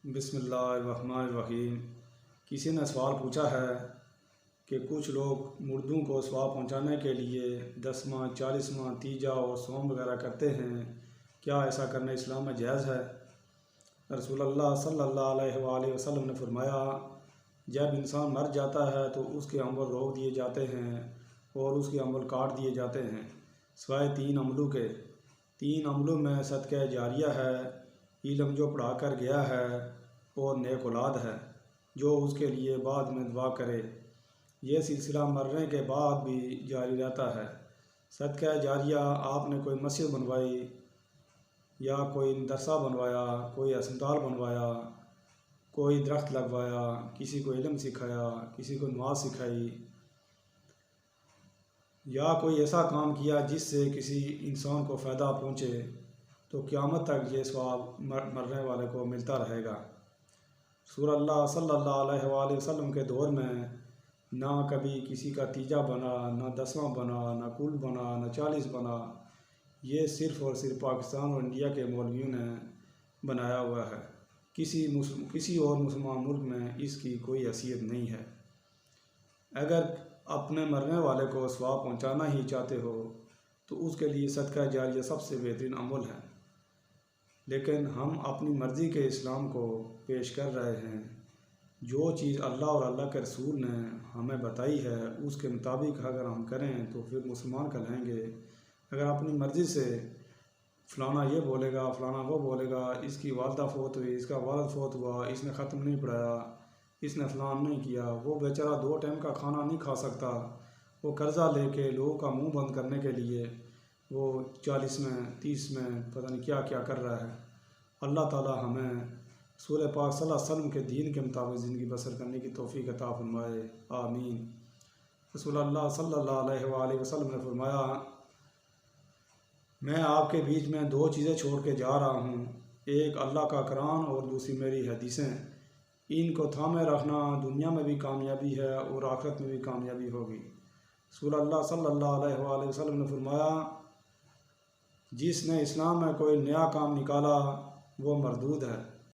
बिस्मिल्लाहिर्रहमानिर्रहीम। किसी ने सवाल पूछा है कि कुछ लोग मुर्दों को सवाब पहुंचाने के लिए 10वां, 40वां, तीजा और सोम वगैरह करते हैं। क्या ऐसा करना इस्लाम में जायज़ है? रसूलुल्लाह सल्लल्लाहु अलैहि वसल्लम ने फरमाया, जब इंसान मर जाता है तो उसके अमल रोक दिए जाते हैं और उसके अमल काट दिए जाते हैं, सिवाय 3 अमलों के। 3 अमलों में सदका जारिया है, इल्म जो पढ़ा कर गया है, और नेक औलाद है जो उसके लिए बाद में दुआ करे। यह सिलसिला मरने के बाद भी जारी रहता है। सदका जारिया, आपने कोई मस्जिद बनवाई या कोई मदरसा बनवाया, कोई अस्पताल बनवाया, कोई दरख्त लगवाया, किसी को इल्म सिखाया, किसी को नमाज सिखाई, या कोई ऐसा काम किया जिससे किसी इंसान को फ़ायदा पहुँचे, तो क़यामत तक ये सवाब मरने वाले को मिलता रहेगा। रसूलुल्लाह सल्लल्लाहु अलैहि वसल्लम के दौर में ना कभी किसी का तीजा बना, ना 10वां बना, ना कुल बना, ना 40 बना। ये सिर्फ़ और सिर्फ पाकिस्तान और इंडिया के मौलवियों ने बनाया हुआ है। किसी और मुसलमान मुल्क में इसकी कोई हैसियत नहीं है। अगर अपने मरने वाले को सवाब पहुंचाना ही चाहते हो तो उसके लिए सदका जारिया सबसे बेहतरीन अमल है। लेकिन हम अपनी मर्ज़ी के इस्लाम को पेश कर रहे हैं। जो चीज़ अल्लाह और अल्लाह के रसूल ने हमें बताई है उसके मुताबिक अगर हम करें तो फिर मुसलमान कहलाएंगे। अगर अपनी मर्ज़ी से फ़लाना ये बोलेगा, फ़लाना वो बोलेगा, इसकी वालदा फ़ौत हुई, इसका वालिद फ़ौत हुआ, इसने ख़त्म नहीं पढ़ाया, इसने फ़लान नहीं किया, वो बेचारा 2 टाइम का खाना नहीं खा सकता, वो कर्ज़ा लेके लोगों का मुंह बंद करने के लिए वो 40 में 30 में पता नहीं क्या क्या कर रहा है। अल्लाह ताला हमें रसूल पाक सल्लल्लाहु अलैहि वसल्लम के दीन के मुताबिक ज़िंदगी बसर करने की तौफ़ीक़ अता फ़रमाए, आमीन। रसूलुल्लाह सल्लल्लाहु अलैहि वसल्लम ने फरमाया, मैं आपके बीच में 2 चीज़ें छोड़ के जा रहा हूँ, एक अल्लाह का कुरान और दूसरी मेरी हदीसें। इनको थामे रखना, दुनिया में भी कामयाबी है और आखिरत में भी कामयाबी होगी। रसूलुल्लाह सल्लल्लाहु अलैहि वसल्लम ने फरमाया, जिसने इस्लाम में कोई नया काम निकाला वो मरदूद है।